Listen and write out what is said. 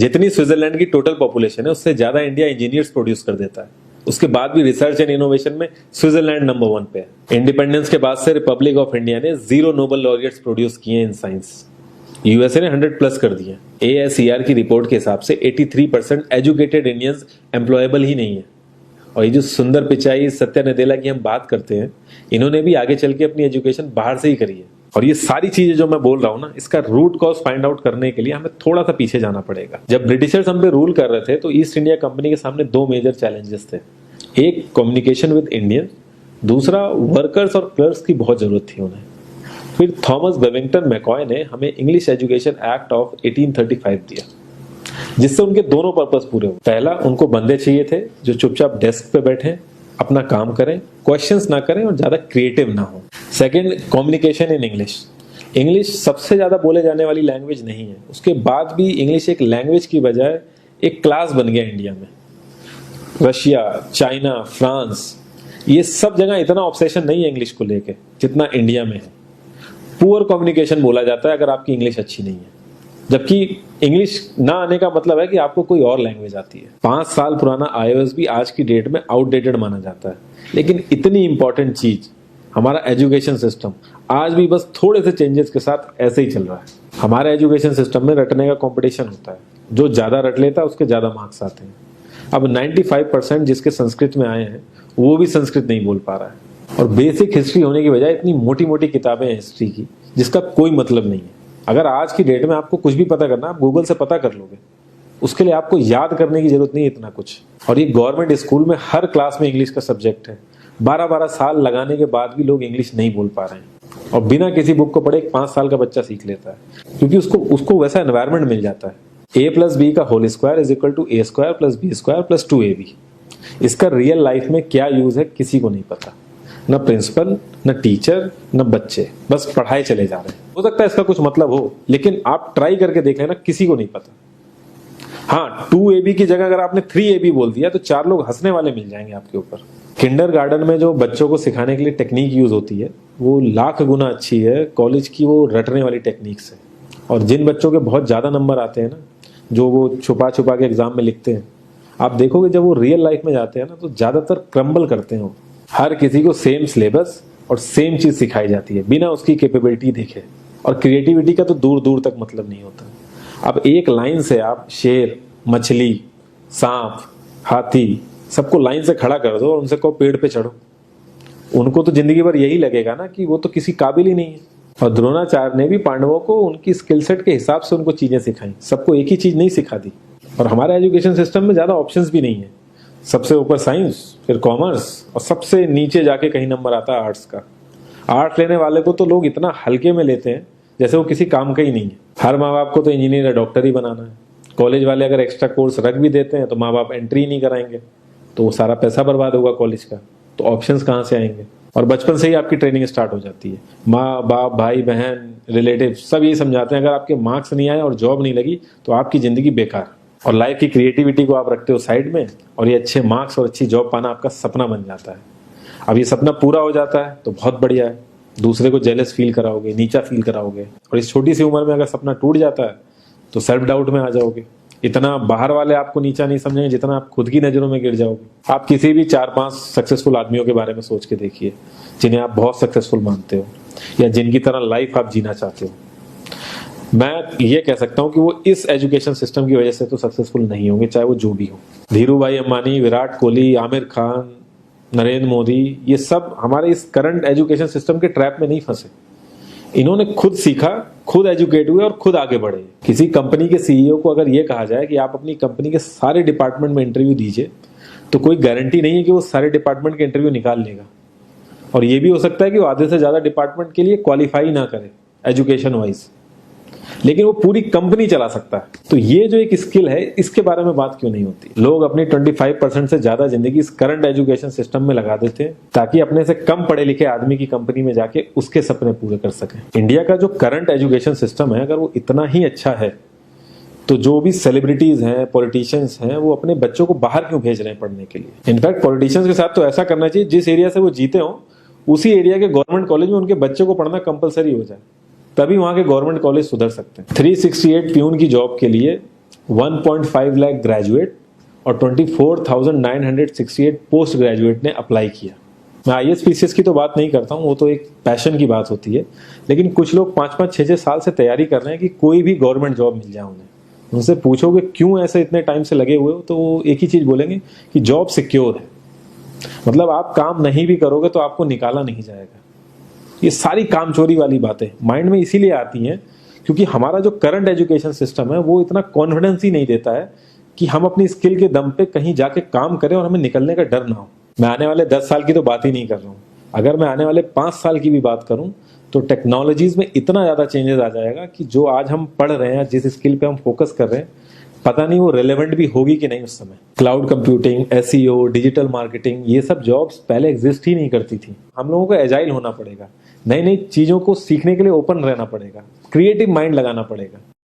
जितनी स्विट्जरलैंड की total population है उससे ज्यादा इंडिया इंजीनियर्स प्रोड्यूस कर देता है। उसके बाद भी रिसर्च एंड इनोवेशन में स्विट्जरलैंड नंबर 1 पे है। इंडिपेंडेंस के बाद से रिपब्लिक ऑफ इंडिया ने 0 नोबेल लॉरियट्स प्रोड्यूस किए इन साइंस। यूएसए ने 100+ कर दिए। ASER की रिपोर्ट के हिसाब से 83% एजुकेटेड इंडियंस एम्प्लॉयबल ही नहीं है। और ये जो सुंदर पिचाई सत्या नदेला की हम बात करते हैं, इन्होंने भी आगे चल के अपनी एजुकेशन बाहर से ही करी है। और ये सारी चीजें जो मैं बोल रहा हूँ ना, इसका रूट कॉज फाइंड आउट करने के लिए हमें थोड़ा सा पीछे जाना पड़ेगा। जब ब्रिटिशर्स हम पे रूल कर रहे थे तो ईस्ट इंडिया कंपनी के सामने 2 मेजर चैलेंजेस थे। एक कम्युनिकेशन विद इंडियन, दूसरा वर्कर्स और क्लर्क्स की बहुत जरूरत थी उन्हें। फिर थॉमस बेविंगटन मैकॉय ने हमें इंग्लिश एजुकेशन एक्ट ऑफ 1835 दिया, जिससे उनके दोनों पर्पस पूरे हुए। पहला, उनको बंदे चाहिए थे जो चुपचाप डेस्क पे बैठे अपना काम करें, क्वेश्चंस ना करें और ज्यादा क्रिएटिव ना हो। Second, communication in English. English सबसे ज्यादा बोले जाने वाली लैंग्वेज नहीं है, उसके बाद भी इंग्लिश एक लैंग्वेज की बजाय एक क्लास बन गया इंडिया में। रशिया, चाइना, फ्रांस, ये सब जगह इतना ऑब्सेशन नहीं है इंग्लिश को लेके जितना इंडिया में है। पुअर कम्युनिकेशन बोला जाता है अगर आपकी इंग्लिश अच्छी नहीं है, जबकि इंग्लिश ना आने का मतलब है कि आपको कोई और लैंग्वेज आती है। 5 साल पुराना iOS भी आज की डेट में आउटडेटेड माना जाता है। लेकिन इतनी इंपॉर्टेंट चीज हमारा एजुकेशन सिस्टम आज भी बस थोड़े से चेंजेस के साथ ऐसे ही चल रहा है। हमारे एजुकेशन सिस्टम में रटने का कंपटीशन होता है, जो ज्यादा रट लेता है उसके ज्यादा मार्क्स आते हैं। अब 95% जिसके संस्कृत में आए हैं वो भी संस्कृत नहीं बोल पा रहा है। और बेसिक हिस्ट्री होने की बजाय इतनी मोटी मोटी किताबें हैं हिस्ट्री की जिसका कोई मतलब नहीं है। अगर आज की डेट में आपको कुछ भी पता करना, आप गूगल से पता कर लोगे। उसके लिए आपको याद करने की जरूरत नहीं है इतना कुछ। और ये गवर्नमेंट स्कूल में हर क्लास में इंग्लिश का सब्जेक्ट है। 12-12 साल लगाने के बाद भी लोग इंग्लिश नहीं बोल पा रहे हैं। और बिना किसी बुक को पढ़े एक 5 साल का बच्चा सीख लेता है, क्योंकि उसको वैसा एनवायरमेंट मिल जाता है। A+B का whole square is equal to A² + B² + 2AB। इसका रियल लाइफ में क्या यूज है किसी को नहीं पता, न प्रिंसिपल, न टीचर, न बच्चे, बस पढ़ाई चले जा रहे हैं। हो सकता है इसका कुछ मतलब हो, लेकिन आप ट्राई करके देख लेना, किसी को नहीं पता। हाँ, 2AB की जगह अगर आपने 3AB बोल दिया तो 4 लोग हंसने वाले मिल जाएंगे आपके ऊपर। किंडरगार्टन में जो बच्चों को सिखाने के लिए टेक्निक यूज होती है वो लाख गुना अच्छी है कॉलेज की वो रटने वाली टेक्निक से। और जिन बच्चों के बहुत ज्यादा नंबर आते हैं ना, जो वो छुपा छुपा के एग्जाम में लिखते हैं, आप देखोगे जब वो रियल लाइफ में जाते हैं ना तो ज्यादातर क्रम्बल करते हैं। हर किसी को सेम सिलेबस और सेम चीज सिखाई जाती है बिना उसकी कैपेबिलिटी देखे। और क्रिएटिविटी का तो दूर दूर तक मतलब नहीं होता। अब एक लाइन से आप शेर, मछली, सांप, हाथी सबको लाइन से खड़ा कर दो और उनसे कहो पेड़ पे चढ़ो, उनको तो जिंदगी भर यही लगेगा ना कि वो तो किसी काबिल ही नहीं है। और द्रोणाचार्य ने भी पांडवों को उनकी स्किल सेट के हिसाब से उनको चीजें सिखाई, सबको एक ही चीज नहीं सिखा दी। और हमारे एजुकेशन सिस्टम में ज्यादा ऑप्शंस भी नहीं है। सबसे ऊपर साइंस, फिर कॉमर्स, और सबसे नीचे जाके कहीं नंबर आता है आर्ट्स का। आर्ट्स लेने वाले को तो लोग इतना हल्के में लेते हैं जैसे वो किसी काम का ही नहीं है। हर माँ बाप को तो इंजीनियर या डॉक्टर ही बनाना है। कॉलेज वाले अगर एक्स्ट्रा कोर्स रख भी देते हैं तो माँ बाप एंट्री नहीं कराएंगे, तो वो सारा पैसा बर्बाद होगा कॉलेज का। तो ऑप्शंस कहाँ से आएंगे? और बचपन से ही आपकी ट्रेनिंग स्टार्ट हो जाती है। माँ बाप, भाई बहन, रिलेटिव सब यही समझाते हैं अगर आपके मार्क्स नहीं आए और जॉब नहीं लगी तो आपकी जिंदगी बेकार। और लाइफ की क्रिएटिविटी को आप रखते हो साइड में, और ये अच्छे मार्क्स और अच्छी जॉब पाना आपका सपना बन जाता है। अब ये सपना पूरा हो जाता है तो बहुत बढ़िया है, दूसरे को जेलस फील कराओगे, नीचा फील कराओगे। और इस छोटी सी उम्र में अगर सपना टूट जाता है तो सेल्फ डाउट में आ जाओगे। इतना बाहर वाले आपको नीचा नहीं समझेंगे जितना आप खुद की नजरों में गिर जाओगे। आप किसी भी 4-5 सक्सेसफुल आदमियों के बारे में सोच के देखिए जिन्हें आप बहुत सक्सेसफुल मानते हो या जिनकी तरह लाइफ आप जीना चाहते हो। मैं ये कह सकता हूं कि वो इस एजुकेशन सिस्टम की वजह से तो सक्सेसफुल नहीं होंगे, चाहे वो जो भी हो। धीरू भाई अंबानी, विराट कोहली, आमिर खान, नरेंद्र मोदी, ये सब हमारे इस करंट एजुकेशन सिस्टम के ट्रैप में नहीं फंसे। इन्होंने खुद सीखा, खुद एजुकेट हुए और खुद आगे बढ़े। किसी कंपनी के सीईओ को अगर ये कहा जाए कि आप अपनी कंपनी के सारे डिपार्टमेंट में इंटरव्यू दीजिए, तो कोई गारंटी नहीं है कि वो सारे डिपार्टमेंट के इंटरव्यू निकाल लेगा। और ये भी हो सकता है कि वो आधे से ज्यादा डिपार्टमेंट के लिए क्वालिफाई ना करे एजुकेशन वाइज, लेकिन वो पूरी कंपनी चला सकता है। तो ये जो एक स्किल है, इसके बारे में बात क्यों नहीं होती? लोग अपनी 25% से ज्यादा जिंदगी इस करंट एजुकेशन सिस्टम में लगा देते हैं ताकि अपने से कम पढ़े लिखे आदमी की कंपनी में जाके उसके सपने पूरे कर सकें। इंडिया का जो करंट एजुकेशन सिस्टम है, अगर वो इतना ही अच्छा है तो जो भी सेलिब्रिटीज हैं, पॉलिटिशियंस हैं, वो अपने बच्चों को बाहर क्यों भेज रहे हैं पढ़ने के लिए? इनफैक्ट पॉलिटिशियंस के साथ तो ऐसा करना चाहिए, जिस एरिया से वो जीते हो उसी एरिया के गवर्नमेंट कॉलेज में उनके बच्चे को पढ़ना कंपलसरी हो जाए, तभी वहां के गवर्नमेंट कॉलेज सुधर सकते हैं। 368 प्यून की जॉब के लिए 1.5 लाख ग्रेजुएट और 24,968 पोस्ट ग्रेजुएट ने अप्लाई किया। मैं IAS PCS की तो बात नहीं करता हूँ, वो तो एक पैशन की बात होती है, लेकिन कुछ लोग 5-5, 6-6 साल से तैयारी कर रहे हैं कि कोई भी गवर्नमेंट जॉब मिल जाए उन्हें। उनसे पूछोगे क्यों ऐसे इतने टाइम से लगे हुए हो, तो वो एक ही चीज बोलेंगे कि जॉब सिक्योर है। मतलब आप काम नहीं भी करोगे तो आपको निकाला नहीं जाएगा। ये सारी कामचोरी वाली बातें माइंड में इसीलिए आती हैं क्योंकि हमारा जो करंट एजुकेशन सिस्टम है वो इतना कॉन्फिडेंस ही नहीं देता है कि हम अपनी स्किल के दम पे कहीं जाके काम करें और हमें निकलने का डर ना हो। मैं आने वाले 10 साल की तो बात ही नहीं कर रहा हूँ, अगर मैं आने वाले 5 साल की भी बात करूं तो टेक्नोलॉजीज में इतना ज्यादा चेंजेस आ जाएगा कि जो आज हम पढ़ रहे हैं, जिस स्किल पे हम फोकस कर रहे हैं, पता नहीं वो रेलेवेंट भी होगी कि नहीं उस समय। Cloud computing, SEO, digital marketing, ये सब जॉब्स पहले एग्जिस्ट ही नहीं करती थी। हम लोगों को एजाइल होना पड़ेगा, नई नई चीजों को सीखने के लिए ओपन रहना पड़ेगा, क्रिएटिव माइंड लगाना पड़ेगा।